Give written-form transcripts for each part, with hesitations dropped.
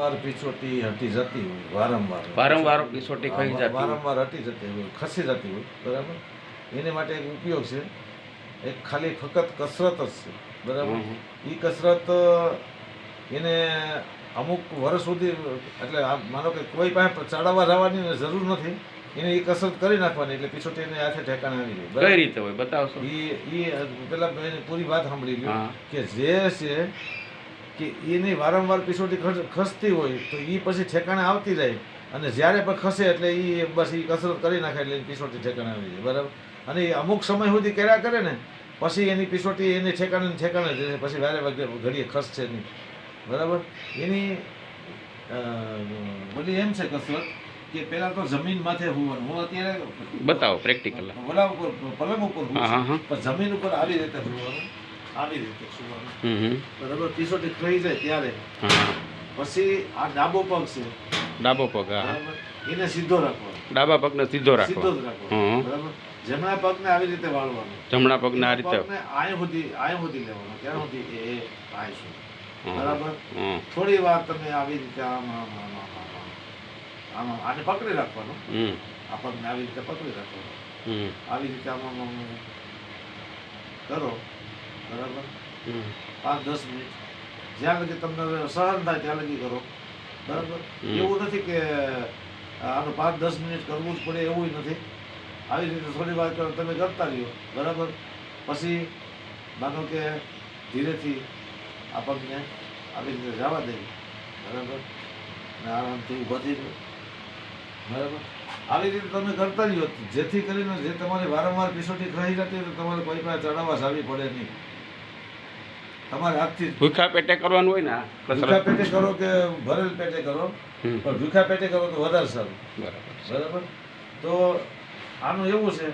વારંવાર પીછોટી હટી જતી હોય, વારંવાર પીછોટી ખાઈ જતી હોય. વારંવાર હટી જતી હોય, ખસી જતી હોય, બરાબર. એને માટે એક ઉપયોગ છે, એક ખાલી ફક્ત કસરત જ છે, બરાબર. એ કસરત એને અમુક વર્ષ સુધી, એટલે માનો કે કોઈ પાસે ચડાવવા જવાની જરૂર નથી, એને એ કસરત કરી નાખવાની એટલે પીછોટી એને હાથે ઠેકાણે આવી જાય. કઈ રીતે હોય બતાવશો? એ પેલા એની પૂરી વાત સાંભળી લ્યો હા. કે જે છે કે એની વારંવાર પીછોટી ખસતી હોય તો એ પછી ઠેકાણે આવતી જાય, અને જ્યારે પણ ખસે એટલે એ બસ એ કસરત કરી નાખે એટલે એની પીછોટી ઠેકાણે આવી જાય, બરાબર. અને એ અમુક સમય સુધી કર્યા કરે ને પછી એની પીછોટી એની ઠેકાણે ઠેકાણે જ રહે, પછી વારે ઘડીએ ખસશે નહીં, બરાબર. એની બધી એમ છે કસરત કે પેલા તો જમીન માથે હોવાનું. હું અત્યારે બતાવો પ્રેક્ટિકલ. ઓલા ઉપર પલંગ ઉપર હોઉં હા, હા. છું, પણ જમીન ઉપર આવી રીતે હોવાનું, આવી રીતે સુવાનું, બરાબર. પીછોટી થઈ જાય ત્યારે પછી આ ડાબો પગ છે, ડાબો પગ. હા, બરાબર, એને સીધો રાખવાનો, ડાબા પગને સીધો રાખો. સીધો જ રાખવાનો, બરાબર. જમણા પગને આવી રીતે વાળવાનો, જમણા પગને આ રીતે. પગને આય સુધી લેવાનો, ક્યાં સુધી એ આય સુધી, બરાબર. થોડી વાર તમે આવી રીતે આમ આમ આમ આમ આમ આમ આને પકડી રાખવાનો, આ પગને આવી રીતે પકડી રાખવાનો, આવી રીતે આમ આમ આમ કરો, બરાબર. 5-10 મિનિટ જ્યાં લગી તમને સહન થાય ત્યાં લગી કરો, બરાબર. એવું નથી કે આનું 5-10 મિનિટ કરવું જ પડે, એવું નથી. આવી રીતે થોડી વાર તમે કરતા રહ્યો, બરાબર. પછી માનો કે ધીરેથી આ પગને આવી રીતે જવા દઈએ, બરાબર, અને આરામથી ઊભા થઈ ગયો, બરાબર. આવી રીતે તમે કરતા રહ્યો જેથી કરીને જે તમારી વારંવાર પીછોટી ખાઈ જતી હોય તો તમારે કોઈ પાસે ચડાવવા જાવી પડે નહીં. તમારે હાથથી ભૂખા પેટે કરવાનું હોય ને. ભૂખા પેટે કરો કે ભરેલ પેટે કરો, પણ ભૂખા પેટે કરો તો વધારે સારું, બરાબર. તો આનું એવું છે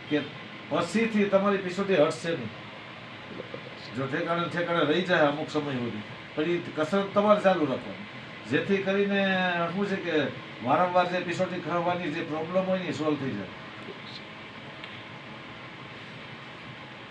કે પછીથી તમારી પીછોટી હટશે નહીં. જો ઠેકાણે રહી જાય અમુક સમય સુધી, પછી કસરત તમારે ચાલુ રાખવાની, જેથી કરીને શું છે કે વારંવાર જે પીછોટી ખાવાની જે પ્રોબ્લેમ હોય ને એ સોલ્વ થઈ જાય.